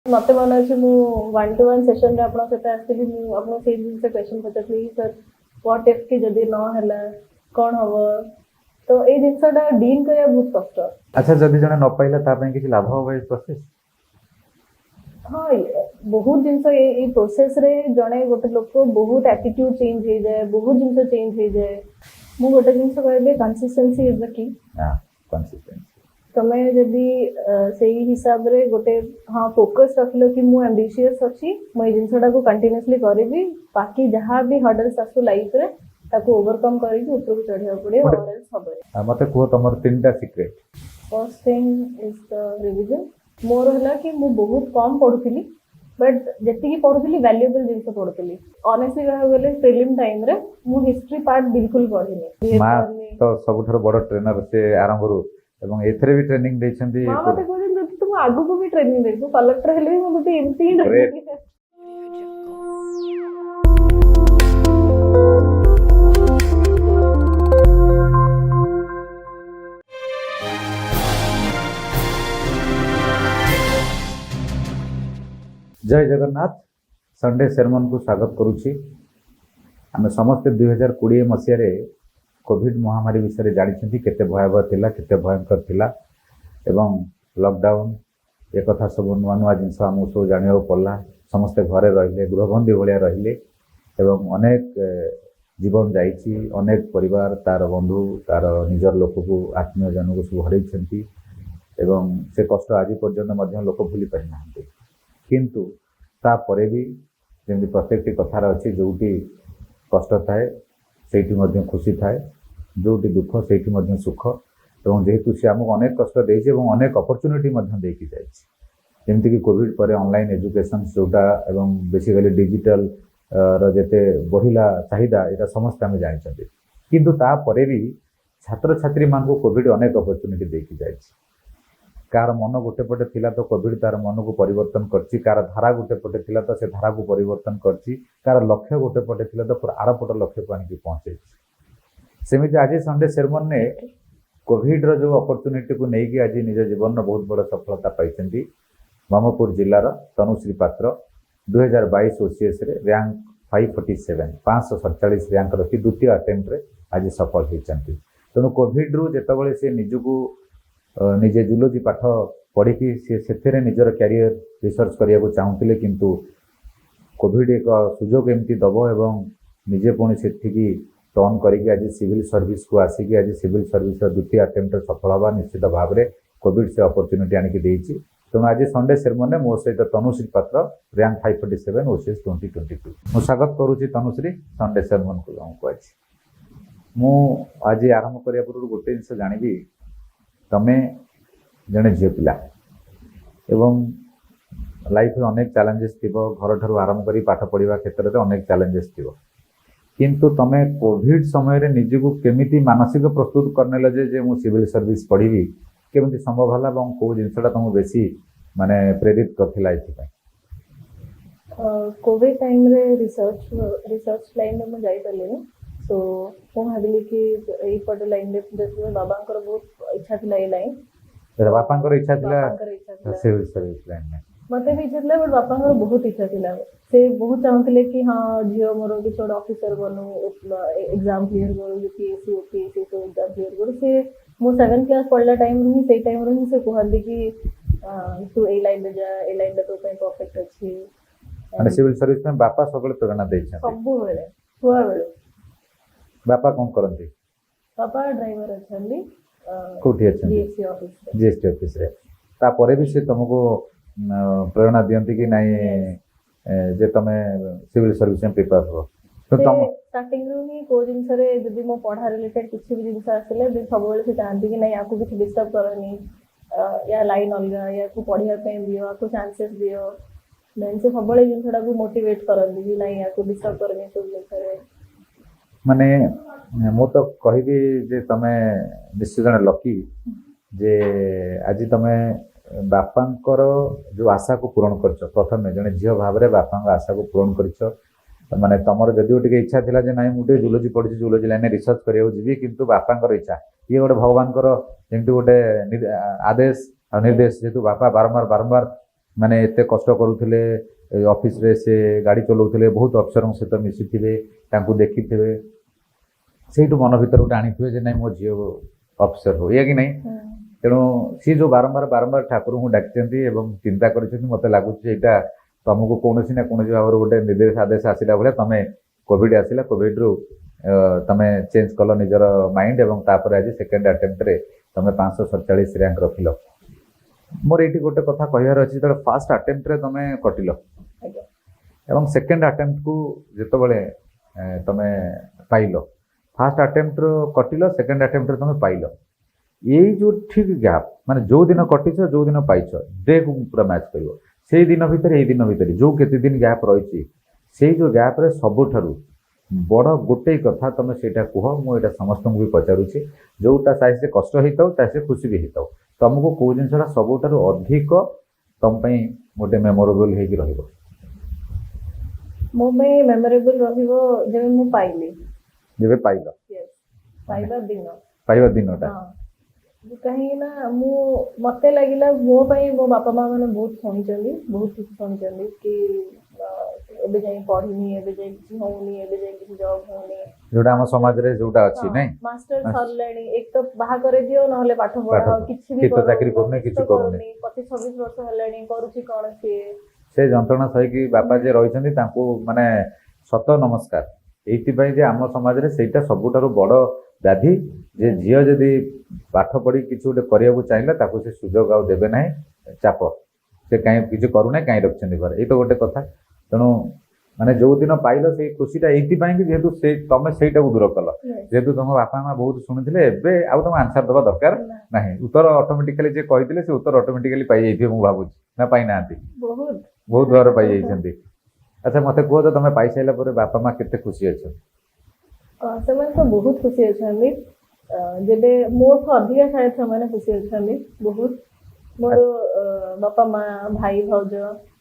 मत मन अच्छे वन टू वन सेशन में आपको सहित आसती मुझे जिन क्वेश्चन पचारि सर व्हाट इफ कि जदि न कौन हम तो ये जिनसा डील करने बहुत कष्ट। अच्छा जदि जने न पाइला किसी लाभ हो प्रोसेस हाँ बहुत जिन प्रोसेस रे जड़े गोटे लोक बहुत एटीट्यूड चेंज हो जाए बहुत जिन चेंज हो जाए मुझे गोटे जिन कह consistency is the key consistency तुम्हें जदि से हिसाब रे गोटे हाँ फोकस रखल कि मुझे एम्बिशियस अच्छी मुझे जिनसा को कंटिन्यूअसली करी बाकी जहाँ भी हर्डल्स आसू लाइफ रे ताको ओवरकम करके ऊपर को चढ़िया पड़े और एल्स हबे। मते को तमर तीनटा secret. First thing is the revision मोर हला कि मु बहुत कम पढुथिली बट जति की पढुथिली वैल्यूएबल जिंस पढुथिली ऑनेस्टली कह गले प्रीलिम टाइम रे मु हिस्ट्री पार्ट बिल्कुल पढिनी मां तो सबथर बड़ ट्रेनर से आरंभ रु एवं एथरे भी ट्रेनिंग देछंदी मां मते कहन तुम आगु को भी ट्रेनिंग दे तू कलेक्टर हेले मु मते एमती ही ट्रेनिंग है। जय जगन्नाथ संडे सेरमन को स्वागत करुछि। आम समस्ते 2020 मसीह कोविड महामारी विषय जानी केते भयावह थिला केते भयंकर थिला एवं लॉकडाउन एक कथा सब नुआ नुआ जिनस आमको सब जाना पड़ा। समस्ते घरे रहिले गृहबंदी भाया रहिले एवं अनेक जीवन जाइछि अनेक परिवार तार बंधु तार निजर लोक को आत्मीय जन को सब हरई एवं से कष्ट आज पर्यटन लोक भूली पारि ना किंतु तापरे भी जमी प्रत्येक कथार अच्छी जोटी कष्ट थाए से खुशी थाए जोटी दुख से सुख और जेहेतु सी आमको अनेक कष्ट देछि एवं अनेक अपॉर्चुनिटी देकी जाइछि जमती कि कोविड पर ऑनलाइन एजुकेशन जोटा एवं बेसिकली डिजिटल जेते बढ़िला चाहिदा यहाँ समस्त आम जानी किंतु तापरे भी छात्र छात्री मान को कोविड अनेक अपॉर्चुनिटी देकी जाइछि। कार मन गोटे पटे थिला तो कोविड तार मन को परिवर्तन करछि कार धारा गोटे पटे थिला तो से धारा को परिवर्तन करछि कार लक्ष्य गोटे पटे थिला तो आर पट लक्ष्य को आनिक पहुंचे सेमिति आज संडे सेरमन ने कोविड रो जो अपॉर्चुनिटी को लेकिन आज निज जीवन बहुत बड़ सफलता पाई ब्रह्मपुर जिलार तनुश्री पात्र 2022 ओसीएस रे रैंक 547 547 रैंक रखी द्वितीय अटेम्प्ट रे आज सफल होती। तेणु कोविड रु जेतबळे से निजको निजे जूलोजी पाठ पढ़ी से निजर कैरियर रिसर्च करने को चाहूले किंतु कोविड एक सुजोग एमती दब एवं निजे पुणी से टर्न करके आज सिविल सर्विस को आसिक आज सिविल सर्विस द्वितीय अटेम्प्ट सफल हवा निश्चित भाव में कोविड से अपॉर्चुनिटी आनिक देछि। तेणु आज संडे सेरमन मो सहित तनुश्री पात्र रैंक 547 ओसीएस 2022 मु स्वागत करुच्ची तनुश्री संडे सेरमन को आज मु आज आरंभ करने पूर्व गोटे जिन जानी तमें जड़े झील पिला एवं लाइफ रे अनेक चैलेंजेस थी घर ठार आरंभ कर पाठ पढ़ा क्षेत्र में अनेक चैलेंजेस थी किंतु तमें कोविड समय निजको केमिति मानसिक प्रस्तुत करने जे मु सिविल सर्विस पढ़ी केमिति संभव है और कौ जिनसा तुमको बेसी माने प्रेरित करथिला एथि कोविड टाइम रे रिसर्च लाइन में मुझे जाई सो मु भाविली कि यही पट लाइन में बाबा बहुत इच्छा थी ये लाइन बापा इच्छा थी सिविल सर्विस लाइन में मत भी इच्छा था बट बापा बहुत इच्छा थी से बहुत चाहते कि हाँ झील मोर किसी गोटे ऑफिसर बनू एग्जाम क्लीयर करूँ यूपीएससी ओपीएससी सब एग्जाम क्लीयर करूँ से मो 7th क्लास पढ़ला टाइम ही से टाइम रे से कहली कि तू ए लाइन में जा ए लाइन तो परफेक्ट अच्छी माने सिविल सर्विस में बापा सब प्रेरणा दे सब बेले छुआ बेले। बापा कौन करती? बापा ड्राइवर अच्छी कोठी अच्छी जीएसटी ऑफिस रे तापरे भी से तुमको प्रेरणा दियंती कि नहीं जे तमे सिविल सर्विस में प्रिपेयर हो तो तुम स्टार्टिंग रू ही को जिनस रे जदी मो पढ़ा रिलेटेड किछि भी जिनस आसले दिन सब बेले से चाहती कि नहीं आपको किछि डिस्टर्ब करनी या लाइन अलगा या को पढ़िया पे दियो आपको चांसेस दियो देन से सब बेले जिनसडा को मोटिवेट करंदी कि नहीं आपको डिस्टर्ब करनी तो लेकर माने मो तो कहबी जे तमे निश्चित जन लकी जे आज तमे बापांकर जो आशा को पूरण कर प्रथम जड़े झील भाव में बापा आशा को पूरण कर माने तमर जदिव टे इच्छा थिला जे नाई मुझे जूलोजी पढ़ी जूलोजी लाइन रिसर्च करियो जीवी किंतु बापांकर इच्छा ये गोटे भगवान जमी गोटे आदेश और निर्देश जेतु बापा बारंबार ମାନେ ଏତେ କଷ୍ଟ କରୁଥିଲେ ଅଫିସରେ ସେ ଗାଡ଼ି ଚଲାଉଥିଲେ ବହୁତ ଅଫିସରଙ୍କ ସହିତ ମିଶିଥିବେ ତାଙ୍କୁ ଦେଖିଥିବେ ସେଇଠୁ ମନ ଭିତରେ ଗୋଟେ ଆଣିଥିବେ ଯେ ନାଇଁ ମୋ ଝିଅ ଅଫିସର ହଉ ଏଇଆ କି ନାହିଁ ତେଣୁ ସିଏ ଯୋଉ ବାରମ୍ବାର ଠାକୁରଙ୍କୁ ଡାକିଛନ୍ତି ଏବଂ ଚିନ୍ତା କରିଛନ୍ତି ମତେ ଲାଗୁଛି ଏଇଟା ତମକୁ କୌଣସି ନା କୌଣସି ଭାବରେ ଗୋଟେ ନିର୍ଦ୍ଦେଶ ଆଦେଶ ଆସିଲା ଭଳିଆ ତମେ କୋଭିଡ ଆସିଲା କୋଭିଡରୁ ତମେ ଚେଞ୍ଜ କଲ ନିଜର ମାଇଣ୍ଡ ଏବଂ ତାପରେ ଆଜି ସେକେଣ୍ଡ ଆଟେମ୍ପ୍ଟରେ ତମେ 547 ରାଙ୍କ ରଖିଲ ମୋର ଏଇଠି ଗୋଟେ କଥା କହିବାର ଅଛି ଯେତେବେଳେ ଫାଷ୍ଟ ଆଟେମ୍ପ୍ଟରେ ତମେ କଟିଲ ଏବଂ ସେକେଣ୍ଡ ଆଟେମ୍ପ୍ଟକୁ ଯେତେବେଳେ ତମେ ପାଇଲ ଫାଷ୍ଟ ଆଟେମ୍ପ୍ଟରୁ କଟିଲ ସେକେଣ୍ଡ ଆଟେମ୍ପ୍ଟରେ ତମେ ପାଇଲ ଏଇ ଯୋଉ ଠିକ ଗ୍ୟାପ୍ ମାନେ ଯୋଉ ଦିନ କଟିଛ ଯୋଉ ଦିନ ପାଇଛ ଡେକୁ ପୁରା ମ୍ୟାଚ୍ କରିବ ସେଇ ଦିନ ଭିତରେ ଏଇ ଦିନ ଭିତରେ ଯୋଉ କେତେ ଦିନ ଗ୍ୟାପ୍ ରହିଛି ସେଇ ଯୋଉ ଗ୍ୟାପ୍ରେ ସବୁଠାରୁ ବଡ଼ ଗୋଟେ କଥା ତମେ ସେଇଟା କୁହ ମୁଁ ଏଇଟା ସମସ୍ତଙ୍କୁ ବି ପଚାରୁଛି ଯୋଉଟା ଚାहे କଷ୍ଟ ହେଇଥାଉ ଚାहे ଖୁସି ବି ହେଇଥାଉ ତମକୁ କୋଉ ଜିନିଷଟା ସବୁଠାରୁ ଅଧିକ ତମ ପାଇଁ ଗୋଟେ ମେମୋରେବଲ ହେଇକି ରହିବ ମୋ ପାଇଁ ମେମୋରେବଲ ରହିବ ଯେବେ ମୁଁ ପାଇଲି ଯେବେ ପାଇଲ ପାଇବା ଦିନଟା କାହିଁକି ନା ମୁଁ ମତେ ଲାଗିଲା ମୋ ପାଇଁ ମୋ ବାପା ମା ମାନେ ବହୁତ ଶୁଣିଛନ୍ତି ବହୁତ କିଛି ଶୁଣିଛନ୍ତି କି ଏବେ ଯାଇ ପଢିନି ଏବେ ଯାଇ କିଛି ହଉନି ଏବେ ଯାଇ କିଛି ଜବ୍ ହଉନି ଯୋଉଟା ଆମ ସମାଜରେ ଯୋଉଟା ଅଛି ନାଇଁ ମାଷ୍ଟର ସରିଲାଣି ଏକ ତ ବାହା କରିଦିଅ ନହେଲେ ପାଠ ପଢାଅ କିଛି ବି ଚାକିରି କରୁନି କିଛି କରୁନି 25-26 ବର୍ଷ ହେଲାଣି କରୁଛି କଣ ସିଏ ସେ ଯନ୍ତ୍ରଣା ସହିକି ବାପା ଯିଏ ରହିଛନ୍ତି ତାଙ୍କୁ ମାନେ ସତ ନମସ୍କାର ଏଇଥିପାଇଁ ଯେ ଆମ ସମାଜରେ ସେଇଟା ସବୁଠାରୁ ବଡ଼ ବ୍ୟାଧି ଯେ ଝିଅ ଯଦି ପାଠ ପଢି କିଛି ଗୋଟେ କରିବାକୁ ଚାହିଁଲା ତାକୁ ସେ ସୁଯୋଗ ଆଉ ଦେବେ ନାହିଁ ଚାପ ସେ କାହିଁ କିଛି କରୁନାହିଁ କାହିଁ ରଖିଛନ୍ତି ଘରେ ଏଇ ତ ଗୋଟେ କଥା ତେଣୁ ମାନେ ଯୋଉ ଦିନ ପାଇଲ ସେଇ ଖୁସିଟା ଏଇଥିପାଇଁ କି ଯେହେତୁ ସେ ତମେ ସେଇଟାକୁ ଦୂର କଲ ଯେହେତୁ ତମ ବାପା ମା ବହୁତ ଶୁଣୁଥିଲେ ଏବେ ଆଉ ତମ ଆନ୍ସର ଦେବା ଦରକାର ନାହିଁ ଉତ୍ତର ଅଟୋମେଟିକାଲି ଯିଏ କହିଥିଲେ ସେ ଉତ୍ତର ଅଟୋମେଟିକାଲି ପାଇଯାଇଥିବେ ମୁଁ ଭାବୁଛି ନା ପାଇନାହାନ୍ତି ବହୁତ ଭାବରେ ପାଇଯାଇଛନ୍ତି ଆଚ୍ଛା ମତେ କୁହ ତ ତମେ ପାଇସାରିଲା ପରେ ବାପା ମା କେତେ ଖୁସି ଅଛନ୍ତି ସେମାନେ ତ ବହୁତ ଖୁସି ଅଛନ୍ତି ଯେବେ ମୋଠୁ ଅଧିକା ସାୟଦ ସେମାନେ ଖୁସି ଅଛନ୍ତି ବହୁତ ମୋର ବାପା ମା ଭାଇ ଭାଉଜ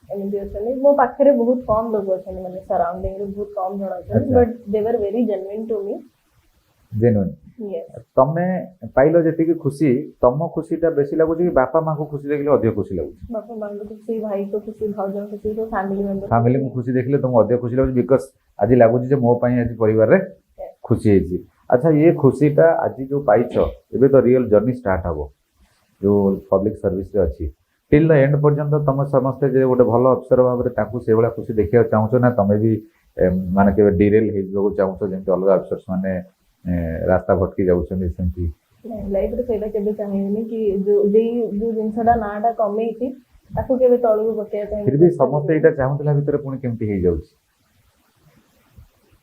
ଏମିତି ଅଛନ୍ତି ମୋ ପାଖରେ ବହୁତ କମ ଲୋକ ଅଛନ୍ତି ମାନେ ସରାଉଣ୍ଡିଂରେ ବହୁତ କମ ଜଣ ଅଛନ୍ତି but De were very genuine two ମି ତମେ ପାଇଲ ଯେତିକି ଖୁସି ତମ ଖୁସିଟା ବେଶୀ ଲାଗୁଛି କି ବାପା ମାଙ୍କୁ ଖୁସି ଦେଖିଲେ ଅଧିକ ଖୁସି ଲାଗୁଛି ବାପା ମାଙ୍କୁ ଖୁସି ଭାଇକୁ ଖୁସି ଭାଉଜଙ୍କୁ ଖୁସି ଫ୍ୟାମିଲିଙ୍କୁ ଖୁସି ଦେଖିଲେ ତମକୁ ଅଧିକ ଖୁସି ଲାଗୁଛି ବିକଜ ଆଜି ଲାଗୁଛି ଯେ ମୋ ପାଇଁ ଆଜି ପରିବାରରେ ଖୁସି ହେଇଛି ଆଚ୍ଛା ଇଏ ଖୁସିଟା ଆଜି ଯୋଉ ପାଇଛ ଏବେ ତ ରିଅଲ ଜର୍ଣ୍ଣି ଷ୍ଟାର୍ଟ ହବ ଯୋଉ ପବ୍ଲିକ ସର୍ଭିସରେ ଅଛି ଟିଲ୍ ଦ ଏଣ୍ଡ ପର୍ଯ୍ୟନ୍ତ ତମେ ସମସ୍ତେ ଯେ ଗୋଟେ ଭଲ ଅଫିସର ଭାବରେ ତାଙ୍କୁ ସେଇଭଳିଆ ଖୁସି ଦେଖିବାକୁ ଚାହୁଁଛ ନା ତମେ ବି ମାନେ କେବେ ଡିରେଲ ହେଇଯିବାକୁ ଚାହୁଁଛ ଯେମିତି ଅଲଗା ଅଫିସର୍ସ ମାନେ ରାସ୍ତା ଭଟକି ଯାଉଛନ୍ତି ସେମିତି ଲାଇଫରେ ସେଇଟା କେବେ ଚାହିଁନି କି ଯୋଉ ଜିନିଷଟା ନାଁଟା କମେଇଛି ତାକୁ କେବେ ତଳକୁ ପକେଇବା ପାଇଁ ଫିର ବି ସମସ୍ତେ ଏଇଟା ଚାହୁଁଥିଲା ଭିତରେ ପୁଣି କେମିତି ହେଇଯାଉଛି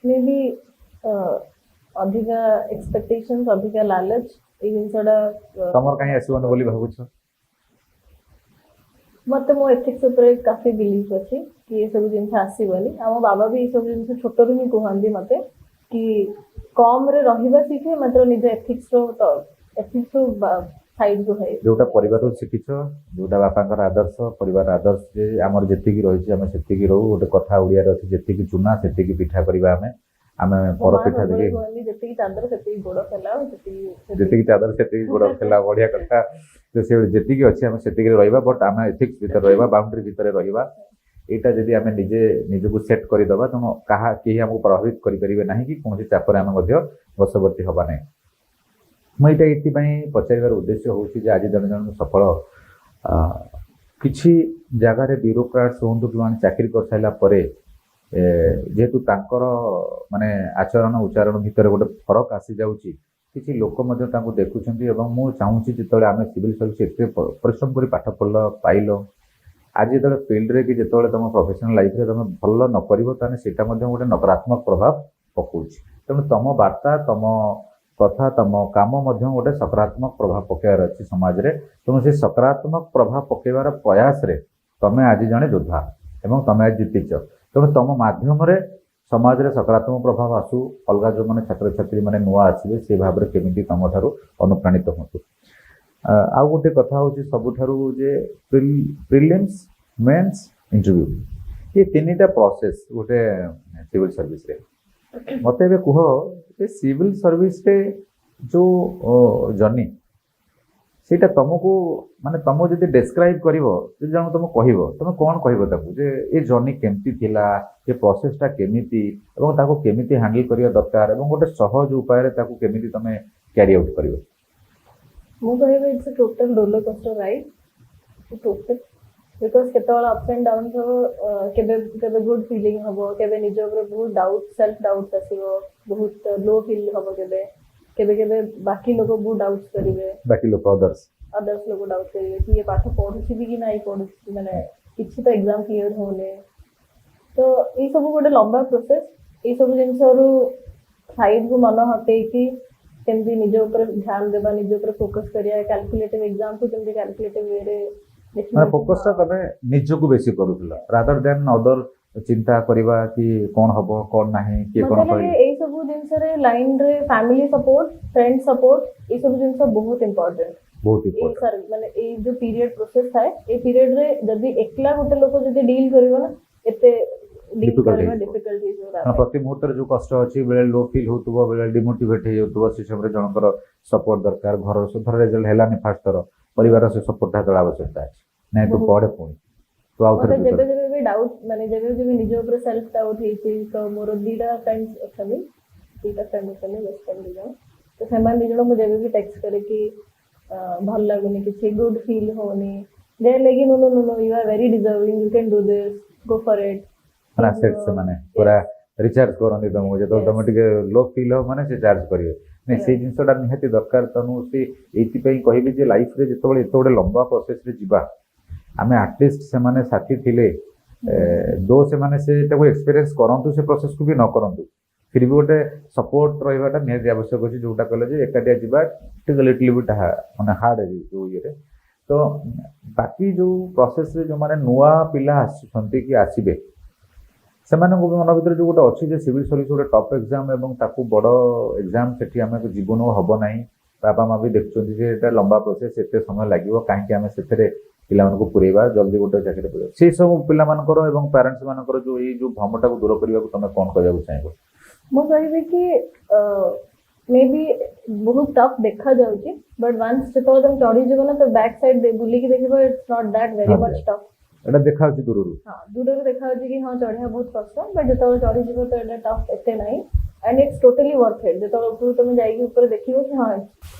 ମେ ବି ଅଧିକା ଏକ୍ସପେକ୍ଟେସନ୍ସ ଅଧିକା ଲାଲଚ ଏଇ ଜିନିଷଟା ତମର କାହିଁ ଆସିବନି ବୋଲି ଭାବୁଛ ମତେ ମୋ ଏଥିକ୍ସ ଉପରେ କାଫି ବିଲିଭ ଅଛି କି ଏସବୁ ଜିନିଷ ଆସିବନି ଆମ ବାବା ବି ଏସବୁ ଜିନିଷ ଛୋଟରୁ ହିଁ କୁହନ୍ତି ମତେ କି କମରେ ରହିବା ଶିଖେ ମାତ୍ର ନିଜ ଏଥିକ୍ସରୁ ସାଇଡକୁ ହେ ଯୋଉଟା ପରିବାରରୁ ଶିଖିଛ ଯୋଉଟା ବାପାଙ୍କର ଆଦର୍ଶ ପରିବାର ଆଦର୍ଶ ଯେ ଆମର ଯେତିକି ରହିଛି ଆମେ ସେତିକି ରହୁ ଗୋଟେ କଥା ଓଡ଼ିଆରେ ଅଛି ଯେତିକି ଚୁନା ସେତିକି ପିଠା କରିବା ଆମେ ପରପିଠା ଯେତିକି ଚାଦର ସେତିକି ଗୋଡ଼ ଫେଲା ଯେତିକି ଚାଦର ସେତିକି ଗୋଡ଼ ଫେଲା ବଢିଆ କଥା ସେ ଯେତିକି ଅଛି ଆମେ ସେତିକି ରହିବା ବଟ୍ ଆମେ ଏଥିକ୍ସ ଭିତରେ ରହିବା ବାଉଣ୍ଡ୍ରି ଭିତରେ ରହିବା ଏଇଟା ଯଦି ଆମେ ନିଜକୁ ସେଟ୍ କରିଦେବା ତେଣୁ କେହି ଆମକୁ ପ୍ରଭାବିତ କରିପାରିବେ ନାହିଁ କି କୌଣସି ଚାପରେ ଆମେ ମଧ୍ୟ ବଶବର୍ତ୍ତୀ ହେବା ନାହିଁ ମୁଁ ଏଇଟା ଏଥିପାଇଁ ପଚାରିବାର ଉଦ୍ଦେଶ୍ୟ ହେଉଛି ଯେ ଆଜି ଜଣେ ସଫଳ କିଛି ଜାଗାରେ ବ୍ୟୁରୋକ୍ରାଟ୍ସ ହୁଅନ୍ତୁ ଯେଉଁମାନେ ଚାକିରି କରିସାରିଲା ପରେ ଯେହେତୁ ତାଙ୍କର ମାନେ ଆଚରଣ ଉଚ୍ଚାରଣ ଭିତରେ ଗୋଟେ ଫରକ ଆସିଯାଉଛି କିଛି ଲୋକ ମଧ୍ୟ ତାଙ୍କୁ ଦେଖୁଛନ୍ତି ଏବଂ ମୁଁ ଚାହୁଁଛି ଯେତେବେଳେ ଆମେ ସିଭିଲ ସର୍ଭିସ ଏତେ ପରିଶ୍ରମ କରି ପାଠ ପଢ଼ିଲ ପାଇଲ ଆଜି ଯେତେବେଳେ ଫିଲ୍ଡରେ କି ଯେତେବେଳେ ତୁମ ପ୍ରଫେସନାଲ ଲାଇଫରେ ତୁମେ ଭଲ ନ କରିବ ତାହେଲେ ସେଇଟା ମଧ୍ୟ ଗୋଟେ ନକାରାତ୍ମକ ପ୍ରଭାବ ପକାଉଛି ତେଣୁ ତୁମ ବାର୍ତ୍ତା ତୁମ କଥା ତୁମ କାମ ମଧ୍ୟ ଗୋଟେ ସକାରାତ୍ମକ ପ୍ରଭାବ ପକାଇବାର ଅଛି ସମାଜରେ ତେଣୁ ସେ ସକାରାତ୍ମକ ପ୍ରଭାବ ପକାଇବାର ପ୍ରୟାସରେ ତୁମେ ଆଜି ଜଣେ ଯୋଦ୍ଧା ଏବଂ ତୁମେ ଆଜି ଜିତିଛ ତେଣୁ ତୁମ ମାଧ୍ୟମରେ ସମାଜରେ ସକାରାତ୍ମକ ପ୍ରଭାବ ଆସୁ ଅଲଗା ଯେଉଁମାନେ ଛାତ୍ରଛାତ୍ରୀମାନେ ନୂଆ ଆସିବେ ସେ ଭାବରେ କେମିତି ତୁମଠାରୁ ଅନୁପ୍ରାଣିତ ହୁଅନ୍ତୁ ଆଉ ଗୋଟେ କଥା ହେଉଛି ସବୁଠାରୁ ଯେ ପ୍ରିଲିମ୍ସ ମେନ୍ସ ଇଣ୍ଟରଭ୍ୟୁ ଏ ତିନିଟା ପ୍ରୋସେସ୍ ଗୋଟେ ସିଭିଲ ସର୍ଭିସରେ ମୋତେ ଏବେ କୁହ ଯେ ସିଭିଲ ସର୍ଭିସରେ ଯେଉଁ ଜର୍ଣ୍ଣି ସେଇଟା ତମକୁ ମାନେ ତମକୁ ଯଦି ଡେସ୍କ୍ରାଇବ୍ କରିବ ଯଦି ଜଣକୁ ତମକୁ କହିବ ତମେ କ'ଣ କହିବ ତାକୁ ଯେ ଏ ଜର୍ଣ୍ଣି କେମିତି ଥିଲା ଏ ପ୍ରୋସେସଟା କେମିତି ଏବଂ ତାକୁ କେମିତି ହ୍ୟାଣ୍ଡେଲ କରିବା ଦରକାର ଏବଂ ଗୋଟେ ସହଜ ଉପାୟରେ ତାକୁ କେମିତି ତମେ କ୍ୟାରି ଆଉଟ୍ କରିବ? ମୁଁ କହିବି it's a total roller coaster ride total because କେତେବେଳେ ଅପ୍ସ ଆଣ୍ଡ ଡାଉନ୍ ହବ କେବେ କେବେ ଗୁଡ୍ ଫିଲିଂ ହବ କେବେ ନିଜ ଉପରେ ବହୁତ ଡାଉଟ୍ ସେଲ୍ଫ ଡାଉଟ୍ ଆସିବ ବହୁତ ଲୋ ଫିଲ୍ ହବ କେବେ କେବେ କେବେ ବାକି ଲୋକ ବହୁତ ଡାଉଟ୍ କରିବେ ବାକି ଲୋକ ଅଦର୍ସ ଲୋକ ଡାଉଟ୍ କରିବେ କି ଇଏ ପାଠ ପଢୁଛି ବି କି ନାଇଁ ପଢୁଛି ମାନେ କିଛି ତ ଏକ୍ଜାମ କ୍ଲିୟର ହଉନି ତ ଏଇସବୁ ଗୋଟେ ଲମ୍ବା ପ୍ରୋସେସ ଏଇସବୁ ଜିନିଷରୁ ସାଇଡକୁ ମନ ହଟେଇକି କେମିତି ନିଜ ଉପରେ ଧ୍ୟାନ ଦେବା ନିଜ ଉପରେ ଫୋକସ୍ କରିବା କ୍ୟାଲକୁଲେଟିଭ ଏକ୍ଜାମକୁ କେମିତି କ୍ୟାଲକୁଲେଟିଭ ୱେରେ ମାନେ ଫୋକସଟା ତମେ ନିଜକୁ ବେଶୀ କରୁଥିଲ ରାଦର ଦେନ୍ ଅଦର ଚିନ୍ତା କରିବା କି କ'ଣ ହବ କ'ଣ ନାହିଁ କିଏ କ'ଣ ମତେ ଲାଗେ କହିଲେ ଏଇ ସବୁ ଜିନିଷରେ ଲାଇନରେ ଫ୍ୟାମିଲି ସପୋର୍ଟ ଫ୍ରେଣ୍ଡ ସପୋର୍ଟ ଏଇ ସବୁ ଜିନିଷ ବହୁତ ଇମ୍ପୋର୍ଟାଣ୍ଟ ବହୁତ ଏଇ ଇମ୍ପୋର୍ଟାଣ୍ଟ। ମାନେ ଏଇ ଯୋଉ ପିରିୟଡ଼ ପ୍ରୋସେସ ଥାଏ ଏଇ ପିରିୟଡରେ ଯଦି ଏକଲା ଗୋଟେ ଲୋକ ଯଦି ଡିଲ୍ କରିବ ନା ଏତେ ଡିଲ୍ Difficult କରିବା ହେଇଯିବ। ଡିଫିକଲ୍ଟ ହେଇଯିବ ତା କାରଣ ପାଇଁ। ପ୍ରତି ମୁହୂର୍ତ୍ତରେ ଯୋଉ କଷ୍ଟ ଅଛି ବେଳେ ଲୋ ଫିଲ୍ ହଉଥିବ ବେଳେ ଡିମୋଟିଭେଟ୍ ହେଇଯାଉଥିବ ସେ ସମୟରେ ଜଣଙ୍କର ସପୋର୍ଟ ଦରକାର ଘରର ଧର ରେଜଲ୍ଟ ହେଲାନି ଫାଷ୍ଟ ଥର ପରିବାରର ସେ ସପୋର୍ଟଟା ହେତେବେଳେ ଆବଶ୍ୟକତା ଅଛି ନାଇଁ ତୁ ବହୁତ। ପଢେ ପୁଣି ତୁ ଆଉ ଥରେ ମତେ ଯେବେ prepare। ଯେବେ ବି ଡାଉଟ୍ ମାନେ ଯେବେ ଯେବେ ନିଜ ଉପରେ ସେଲ୍ଫ ଡାଉଟ୍ ହେଇଛି ତ ମୋର ଦିଟା ଫ୍ରେଣ୍ଡ ଅଛନ୍ତି ବେଷ୍ଟ ଫ୍ରେଣ୍ଡ ଦି ଜଣ ତ ସେମାନେ ଦି ଜଣ ମୁଁ ଯେବେ ବି ଟେକ୍ସଟ କରେ କି ଭଲ ଲାଗୁନି କିଛି ଗୁଡ୍ ଫିଲ୍ ହଉନି ଦେ ଲାଗି no no no no you are very deserving you can do this go for it ମାନେ ଆସେଟ୍ ସେମାନେ ପୁରା ରିଚାର୍ଜ କରନ୍ତି ତମକୁ ଯେତେବେଳେ ତମେ ଟିକେ ଲୋ ଫିଲ୍ ହବ ମାନେ ସେ ଚାର୍ଜ କରିବେ ନାଇଁ ସେଇ ଜିନିଷଟା ନିହାତି ଦରକାର ତେଣୁ ସେ ଏଇଥିପାଇଁ କହିବି ଯେ ଲାଇଫରେ ଯେତେବେଳେ ଏତେ ଗୋଟେ ଲମ୍ବା ପ୍ରୋସେସରେ ଯିବା ଆମେ ଆଟଲିଷ୍ଟ ସେମାନେ ସାଥୀ ଥିଲେ ଦୋ ସେମାନେ ସେଟାକୁ ଏକ୍ସପିରିଏନ୍ସ କରନ୍ତୁ ସେ ପ୍ରୋସେସକୁ ବି ନ କରନ୍ତୁ ଫିର ବି ଗୋଟେ ସପୋର୍ଟ ରହିବାଟା ନିହାତି ଆବଶ୍ୟକ ଅଛି ଯୋଉଟା କହିଲେ ଯେ ଏକାଟିଆ ଯିବା ଟିକେ ଲିଟଲ ବିଟ୍ ମାନେ ହାର୍ଡ ଯୋଉ ଇଏରେ ତ ବାକି ଯୋଉ ପ୍ରୋସେସରେ ଯୋଉମାନେ ନୂଆ ପିଲା ଆସୁଛନ୍ତି କି ଆସିବେ ସେମାନଙ୍କୁ ବି ମନ ଭିତରେ ଯୋଉ ଗୋଟେ ଅଛି ଯେ ସିଭିଲ ସର୍ଭିସ ଗୋଟେ ଟପ୍ ଏକ୍ଜାମ ଏବଂ ତାକୁ ବଡ଼ ଏକ୍ଜାମ ସେଠି ଆମେ ଜୀବନ ହବ ନାହିଁ ବାପା ମା ବି ଦେଖୁଛନ୍ତି ଯେ ଏଟା ଲମ୍ବା ପ୍ରୋସେସ ଏତେ ସମୟ ଲାଗିବ କାହିଁକି ଆମେ ସେଥିରେ ପିଲାମାନଙ୍କୁ ପୁରେଇବା ଜଲ୍ଦି ଗୋଟେ ଚାକିରି କରିବା ସେଇ ସବୁ ପିଲାମାନଙ୍କର ଏବଂ ପ୍ୟାରେଣ୍ଟସ ମାନଙ୍କର ଯୋଉ ଏଇ ଯୋଉ ଭ୍ରମଟାକୁ ଦୂର କରିବାକୁ ତମେ କ'ଣ କରିବାକୁ ଚାହିଁବ? ମୁଁ କହିବି କି ମେ ବି ବହୁତ ଟଫ୍ ଦେଖାଯାଉଛି ବଟ୍ ୱାନ୍ସ ଯେତେବେଳେ ତମେ ଚଢିଯିବ ନା ତ ବ୍ୟାକ୍ ସାଇଡ୍ ବୁଲିକି ଦେଖିବ it's not that very much tough ଏଟା ଦେଖାଯାଉଛି ଦୂରରୁ ହଁ ଦୂରରୁ ଦେଖାଯାଉଛି କି ହଁ ଚଢିବା ବହୁତ କଷ୍ଟ ବଟ୍ ଯେତେବେଳେ ଚଢିଯିବ ତ ଏଇଟା ଟଫ୍ ଏତେ ନାହିଁ ଆଣ୍ଡ ଇଟ୍ସ ଟୋଟାଲି ୱାର୍ଥ ଇଟ୍ ଯେତେବେଳେ ଉପରୁ ତମେ ଯାଇକି ଉପରେ ଦେଖିବ କି ହଁ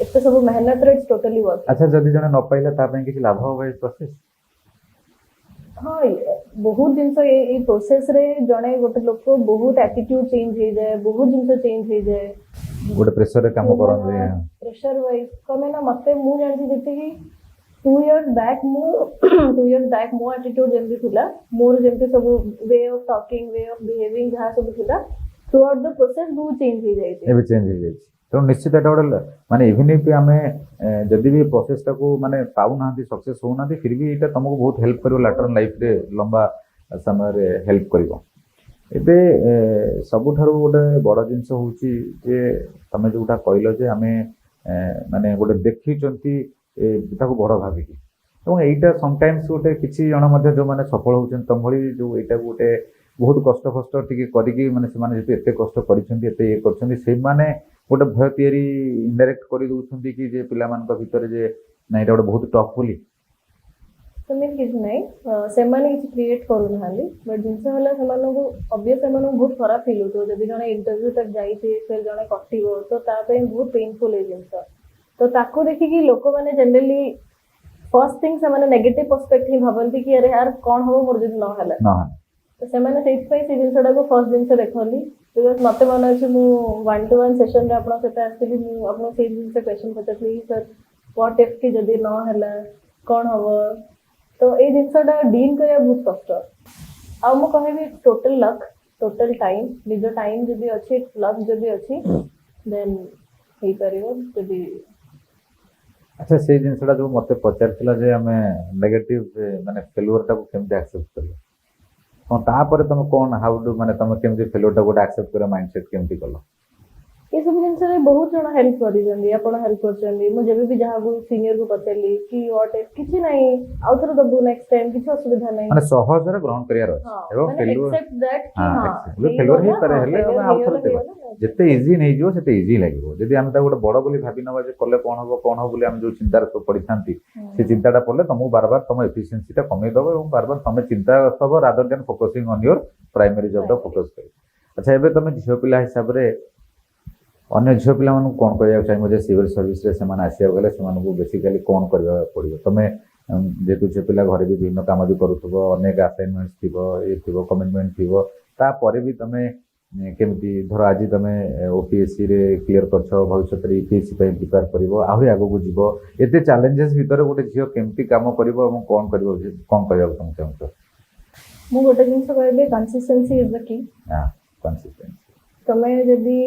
ଏତେ ସବୁ ମେହନତରେ ଇଟ୍ସ ଟୋଟାଲି ୱାର୍ଥ ଇଟ୍। ଆଚ୍ଛା ଯଦି ଜଣେ ନ ପାଇଲା ତା ପାଇଁ କିଛି ଲାଭ ହବ ଏଇ ପ୍ରୋସେସ? ହଁ ବହୁତ ଜିନିଷ ଏଇ ପ୍ରୋସେସରେ ଜଣେ ଗୋଟେ ଲୋକ ବହୁତ ଆଟିଟ୍ୟୁଡ ଚେଞ୍ଜ ହେଇଯାଏ ବହୁତ ଜିନିଷ ଚେଞ୍ଜ ହେଇଯାଏ ଗୋଟେ ପ୍ରେସରରେ କାମ କରନ୍ତି ପ୍ରେସର ୱାଇଜ କମେ ନା ମତେ ମୁଁ ଜାଣିଛି ଯେତିକି 2 years back ମୁଁ 2 years back ମୋ ଆଟିଟ୍ୟୁଡ ଯେମିତି ଥିଲା ମୋର ଯେମିତି ସବୁ way of talking way of behaving ଯାହା ସବୁ ଥିଲା ଥ୍ରୁ ଆଉଟ୍ ଦ ପ୍ରୋସେସ ବହୁତ ଚେଞ୍ଜ ହେଇଯାଇଛି ଏବେ ଚେଞ୍ଜ ହେଇଯାଇଛି ତେଣୁ ନିଶ୍ଚିତ ଏଟା ଗୋଟେ ମାନେ ଇଭିନ୍ ବି ଆମେ ଯଦି ବି ପ୍ରୋସେସଟାକୁ ମାନେ ପାଉନାହାନ୍ତି ସକ୍ସେସ୍ ହଉନାହାନ୍ତି ଫିର ବି ଏଇଟା ତମକୁ ବହୁତ ହେଲ୍ପ କରିବ ଲାଟର ଲାଇଫରେ ଲମ୍ବା ସମୟରେ ହେଲ୍ପ କରିବ। ଏବେ ସବୁଠାରୁ ଗୋଟେ ବଡ଼ ଜିନିଷ ହେଉଛି ଯେ ତମେ ଯୋଉଟା କହିଲ ଯେ ଆମେ ମାନେ ଗୋଟେ ଦେଖିଛନ୍ତି ତାକୁ ବଡ଼ ଭାବିକି ଏବଂ ଏଇଟା ସମଟାଇମ୍ସ ଗୋଟେ କିଛି ଜଣ ମଧ୍ୟ ଯୋଉମାନେ ସଫଳ ହଉଛନ୍ତି ତମ ଭଳି ଯୋଉ ଏଇଟାକୁ ଗୋଟେ ବହୁତ କଷ୍ଟ ଫଷ୍ଟ ଟିକେ କରିକି ମାନେ ସେମାନେ ଯେହେତୁ ଏତେ କଷ୍ଟ କରିଛନ୍ତି ଏତେ ଇଏ କରିଛନ୍ତି ସେମାନେ ଗୋଟେ ଭୟ ତିଆରି ଇନଡାଇରେକ୍ଟ କରିଦେଉଛନ୍ତି କି ଯେ ପିଲାମାନଙ୍କ ଭିତରେ ଯେ ନା ଏଇଟା ଗୋଟେ ବହୁତ ଟଫ୍ ବୋଲି ସେମିତି କିଛି ନାହିଁ ସେମାନେ କିଛି କ୍ରିଏଟ୍ କରୁନାହାନ୍ତି ବଟ୍ ଜିନିଷ ହେଲା ସେମାନଙ୍କୁ ଅବଭିୟସ୍ ସେମାନଙ୍କୁ ବହୁତ ଖରାପ ଫିଲ୍ ହେଉଥିବ ଯଦି ଜଣେ ଇଣ୍ଟରଭ୍ୟୁ ତକ ଯାଇଛି ସେ ଜଣେ କଟିବ ତ ତା ପାଇଁ ବହୁତ ପେନଫୁଲ୍ ଏଇ ଜିନିଷ ତ ତାକୁ ଦେଖିକି ଲୋକମାନେ ଜେନେରାଲି ଫର୍ଷ୍ଟ ଥିଙ୍ଗ ସେମାନେ ନେଗେଟିଭ ପର୍ସପେକ୍ଟିଭ ଭାବନ୍ତି କି ଆରେ ୟାର କ'ଣ ହବ ମୋର ଯଦି ନ ହେଲା ତ ସେମାନେ ସେଇଥିପାଇଁ ସେ ଜିନିଷଟାକୁ ଫର୍ଷ୍ଟ ଜିନିଷ ଦେଖନ୍ତି ବିକଜ ମୋତେ ମନେ ଅଛି ମୁଁ 1-to-1 ସେସନରେ ଆପଣଙ୍କ ସହିତ ଆସିଥିଲି ମୁଁ ଆପଣଙ୍କୁ ସେଇ ଜିନିଷ କ୍ୱେଶ୍ଚନ୍ ପଚାରିଥିଲି ସାର୍ ହ୍ୱାଟ୍ ଇଫ୍ କି ଯଦି ନ ହେଲା କ'ଣ ହବ ତ ଏଇ ଜିନିଷଟା ଡିଲ୍ କରିବା ବହୁତ କଷ୍ଟ ଆଉ ମୁଁ କହିବି ଟୋଟାଲ ଲକ୍ ଟୋଟାଲ ଟାଇମ୍ ନିଜ ଟାଇମ୍ ଯଦି ଅଛି ଲକ୍ ଯଦି ଅଛି ଦେନ୍ ହେଇପାରିବ ଯଦି ଆଚ୍ଛା ସେଇ ଜିନିଷଟା ଯୋଉ ମୋତେ ପଚାରିଥିଲା ଯେ ଆମେ ନେଗେଟିଭ ମାନେ ଫେଲୁଅରଟାକୁ କେମିତି ଆକ୍ସେପ୍ଟ କରିବା ହଁ ତାପରେ ତମେ କ'ଣ ହାଉ ଡୁ ମାନେ ତମେ କେମିତି ଫେଲୁଅରଟାକୁ ଗୋଟେ ଆକ୍ସେପ୍ଟ କରିବା ମାଇଣ୍ଡ ସେଟ୍ କେମିତି କଲ? ये सब जिन बहुत जन हेल्प कर हेल्प कर जहाँ सीनियर को पचारि कि व्हाट किसी ना आउ थे दबू नेक्स्ट टाइम किसी असुविधा नहीं माने सहजरे ग्रहण करियार अछि एवं फेल्युअर एक्सेप्ट दैट कि हां हां फेल्युअर हे पारे हेले हम आउ थे देबा जेते इजी नहीं जो सेते इजी लागो जदि हम ता गोटे बड़ बोली भाबी नबा जे कले कोन हो बोली हम जो चिंता रे पड़ी थांती से चिंताटा पड़ले तुमको बार बार तुम एफिशिएंसी टा कमे दबो और बार बार तुम चिंता सब rather than focusing on your primary job दा फोकस कर अच्छा एबे तुम झियो पिला हिसाब रे अन्य झियो पिला मानू कोन करिया चाहिए जे सिविल सर्विस रे समान आसिया गले समान को बेसिकली कोन करबा पड़ियो तमे जेतु झियो पिला घरे भी विभिन्न काम भी करूथबो अनेक असाइनमेंट्स थिबो ए थिबो कमिटमेंट थिबो ता परे भी तमे केमती धर आज तुम ओपीएससी रे क्लियर करछ भविष्य रे यूपीएससी पे प्रिपेयर करिवो आहुरी आगो को जीवो एते चैलेंजेस भीतर गोटे झियो केमती काम करिवो एवं कोन करिवो कोन करिया तुम चाहछो मु गोटे जिंस कहबे कंसिस्टेंसी इज द की हां कंसिस्टेंसी तमे जदी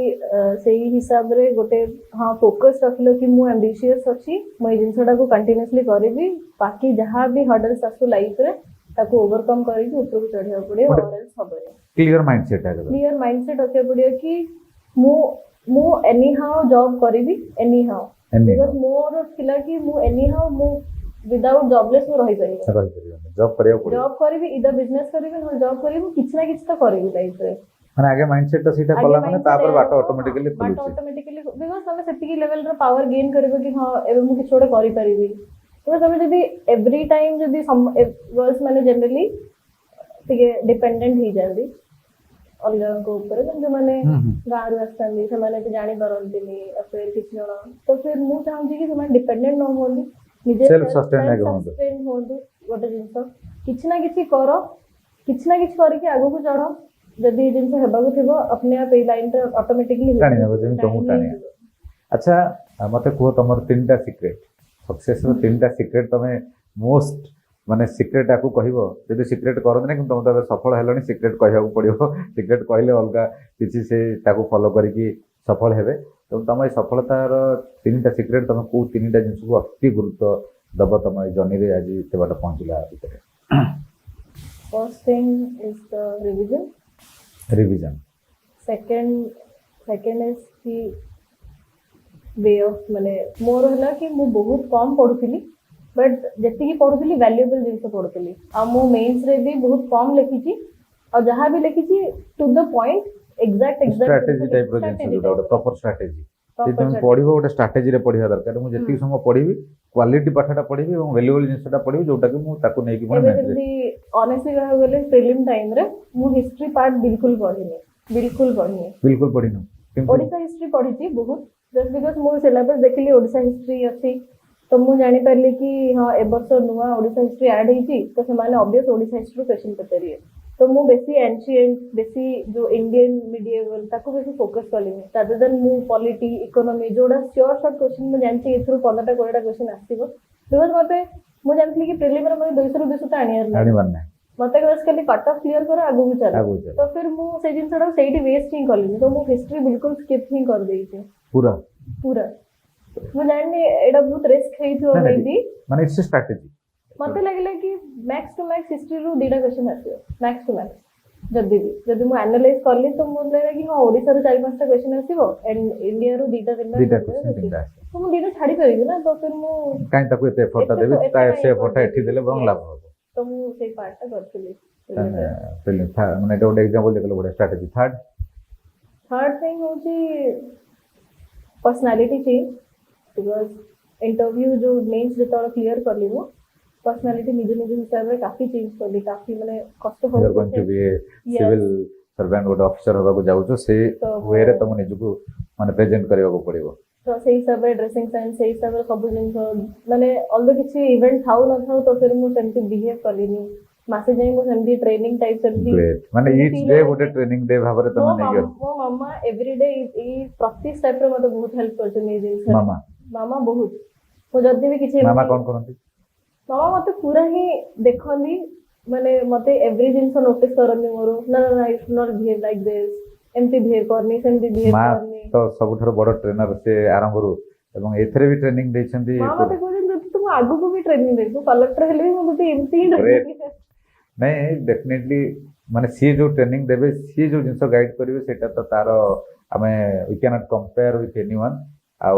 सेही हिसाब रे गोटे हां फोकस रखलो कि मु एम्बिशियस अछि मु जिंसडा को कंटीन्यूअसली करबी बाकी जहां भी हर्डल्स आसु लाइफ रे ताको ओवरकम करिक ऊपर को चढ़िया पड़े और एल्स सबरे क्लियर माइंडसेट है क्लियर माइंडसेट रखे पड़ियो कि मु मु एनी हाउ जॉब करबी एनी हाउ बिकॉज़ मोर थिला कि मु एनी हाउ मु विदाउट जॉबलेस मु रहि परिबो जॉब करिया पड़े जॉब करबी इधर बिजनेस करबी न जॉब करबी किछ ना किछ तो करबी लाइफ रे माने आगे माइंडसेट तो सीधा कला माने तापर बाट ऑटोमेटिकली खुलुची बाट ऑटोमेटिकली बिकॉज़ हमें सेतिकी लेवल रो पावर गेन करबो कि हां एबे मु किछ छोडे करि परिबी तो तमे जदी एवरी टाइम जदी गर्ल्स माने जनरली तिके डिपेंडेंट ही जल्दी अलग को ऊपर जो माने गारू आस्तंदी से माने तो जानि परंतिनी फिर किछ जण तो फिर मु चाहूची कि से डिपेंडेंट न होंदी निजे सेल्फ सस्टेन होंदु गोटे जिंस किछ ना किछ करके आगो को चढ़ो जदी जिंस हेबा को थिबो अपने आप ए लाइन रे ऑटोमेटिकली टाणी नेबो जेम तुमु टाणी अच्छा मते को तमर तीनटा सीक्रेट सक्सेस रो तीनटा सीक्रेट तमे मोस्ट माने सीक्रेट आकु कहबो जदी सीक्रेट करत नै तुम तबे सफल हेलनी सीक्रेट कहया को पड़ियो सीक्रेट कहले अलगा किछि से ताकु फॉलो करिकि सफल हेबे तो तम सफलता रो तीनटा सीक्रेट तमे को तीनटा जिंस को अति गुरुत्व दब तम जर्नी रे आज ते बाट पहुंचला भीतर first thing is the revision second is की वे ऑफ माने मोर हला कि मु बहुत कम पढुथिली बट जति की पढुथिली वैल्यूएबल जिंस पढुथिली आ मु मेंस रे भी बहुत कम लिखिची और जहां भी लिखिची to the point exact strategy type रो जिंस जोटा प्रॉपर स्ट्रेटजी जे तुम पढिबो गोटे स्ट्रेटजी रे पढिया दरकार मु जति समय पढिबी क्वालिटी पाठटा पढिबी और वैल्यूएबल जिंसटा पढिबी जोटा कि मु ताको नै कि मन जल्दी ऑनेस्टली कह गेले प्रीलिम टाइम रे मु हिस्ट्री पार्ट बिल्कुल पढिनी ओडिसा हिस्ट्री पढिची बहुत जस्ट बिकॉज़ मो सिलेबस देखली ओडिसा हिस्ट्री अछि तो मु जानि परली कि हां ए वर्ष नुवा ओडिसा हिस्ट्री ऐड हेची तो से माने ऑब्वियस ओडिसा हिस्ट्री क्वेश्चन पचारिए तो मु बेसी एंशिएंट बेसी जो इंडियन मिडिएवल ताको बेसी फोकस करलिनी रादर देन मु पॉलिटी इकोनॉमी जोडा श्योर शॉर्ट क्वेश्चन मु जानची एथरो 15 टा 20 टा क्वेश्चन आसीबो बिकॉज़ मते मु जानथली कि प्रीलिम रे मते 200 रू 200 टा आनी मारना मते बस खाली कट ऑफ क्लियर कर आगु चल तो फिर मु से जिनसडा सेठी वेस्ट ही करलिनी तो मु हिस्ट्री बिल्कुल स्किप ही कर देइछे पूरा मु जाननी एडा बहुत रिस्क हेइ थो मे बी माने इट्स स्ट्रेटजी मते लागले कि मैक्स टू मैक्स हिस्ट्री रू दीडा क्वेश्चन आसीयो मैक्स टू मैक्स जदी मु एनालाइज करली तो मु लागले कि हां ओडिसा रू 4-5 टा क्वेश्चन आसीबो एंड इंडिया रू दीडा क्वेश्चन तो मु दीडा छाडी परिबी ना तो फिर मु काई ताको एते एफर्ट देबी ता से एफर्ट एठी देले बरं लाभ हो तो मु से पार्ट करथली पहले था माने एटा एग्जांपल देखलो गोटे स्ट्रेटजी थर्ड थिंग होची पर्सनालिटी चेंज बिकॉज़ इंटरव्यू जो मेंस जेतरा क्लियर करली मु पर्सनालिटी निजे हिसाब रे काफी चेंज करली काफी माने कष्ट हो going to be civil servant गोटे ऑफिसर होबा को जाउछो से वे रे तुम निजको माने प्रेजेंट करबा को पड़िबो तो सही सब ड्रेसिंग सेंस सही सब सब जिन माने ऑल्दो किछि इवेंट थाउ न थाउ तो फिर मु सेमती बिहेव करलिनी मासे जाई मु सेमती ट्रेनिंग टाइप सेमती माने ईच डे गोटे ट्रेनिंग डे भाबरे तुम नै गयो मो मम्मा एवरीडे ई प्रति स्टेप रे मते बहुत हेल्प करछ नै दिन मामा बहुत मु जदी भी किछि मामा कोन करंती मामा मते पूरा ही देखली माने मते एवरी जिंस नोटिस करनी मोर ना ना I should not behave like this एमती बिहेव करनी सेमती बिहेव करनी तो सबथरो बड़ ट्रेनर से आरंभ रू एवं एथरे भी ट्रेनिंग दैछंती मामा मते कोन तुम आगु को भी ट्रेनिंग दे तू कलेक्टर हेले भी मते एमती ही ନାଇଁ डेफिनेटली माने सी जो ट्रेनिंग देबे सी जो जिंस गाइड करिवे सेटा तो तार आमे we can not compare with anyone आउ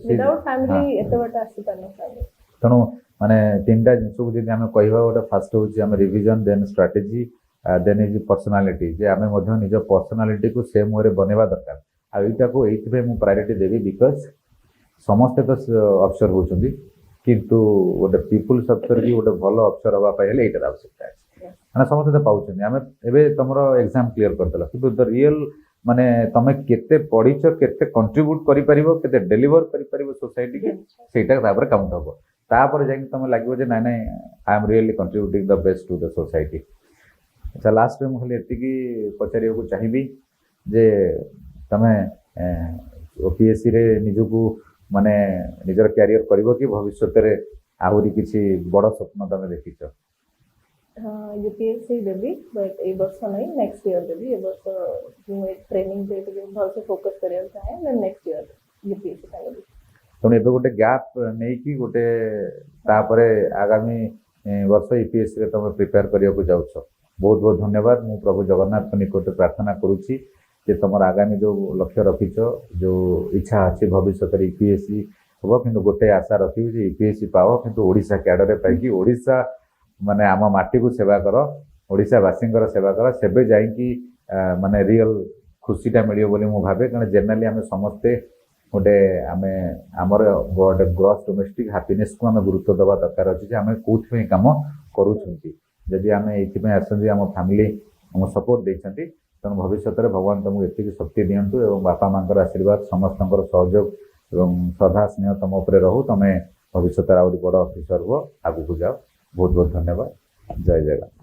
विदाउट फैमिली एते बट आसी पानो फैमिली तेणु माने तीनटा जिंस को जदि आमे कहबा गोटे फास्ट होची आमे revision then strategy then is personality जे आमे मध्य निज पर्सनालिटी को सेम वे बनेबा दरकार आ एटा को एइथबे मु प्रायोरिटी देबी बिकॉज समस्ते तो अफसर होचंदी किंतु गोटे पीपुल्स अफसर की गोटे भल अफसर हवा पाई हेले एटार आवश्यकता अछि माने समस्ते तो पाउचंदी आमे एबे तमरो एग्जाम क्लियर करतला किंतु द रियल माने तमे केते पढिछ केते कंट्रीब्यूट करि परिबो केते डिलीवर करि परिबो सोसाइटी के सेटा तापर काउंट हबो तापर जाई तमे लागबो जे नाइ नाइ I am really contributing the best to the society. अच्छा लास्ट में खाली एतिकी पचारिया को चाहिए जे तमे ओपीएससी रे निजको माने निजर कैरियर करिवो कि भविष्य रे आहुरी किछि बड़ स्वप्न तमे देखिछ? यूपीएससी देबी बट ए वर्ष नहीं नेक्स्ट ईयर देबी ए वर्ष जो एक ट्रेनिंग दे के भल से फोकस करिया चाहे मैं नेक्स्ट ईयर यूपीएससी पाइबी तेणु एबे गोटे गैप नहीं कि गोटे तापरे आगामी वर्ष यूपीएससी रे तमे प्रिपेयर करिया को जाउछ बहुत बहुत धन्यवाद मु प्रभु जगन्नाथ निकट प्रार्थना करुच्ची जे तुम आगामी जो लक्ष्य रखिच जो इच्छा अच्छी भविष्य यूपीएससी हम कि गोटे आशा रखी यूपीएससी पाओ किंतु ओडिशा कैडर पाई ओडिशा माने आम माटी को सेवा कर ओडिशावासी सेवा कर सेबे जाइकी माने रियल खुशीटा मिलियो बोली मु भावे कारण जनरली आम समस्ते गोटे आम आमर गोटे ग्रॉस डोमेस्टिक हैप्पीनेस को आम गुरुत्व देवा दरकार अच्छे आम कौन काम करूँ जदि आम ये आसती आम फैमिली आम सपोर्ट देते तेणु भविष्य में भगवान तुमको एति शक्ति दिंतु और बापा माँ आशीर्वाद समस्त सहयोग और श्रद्धा स्नेह तुम उपर रहू तुम भविष्य आहरी बड़ अफिसर हो आगू जाओ बहुत बहुत धन्यवाद जय जगन्नाथ।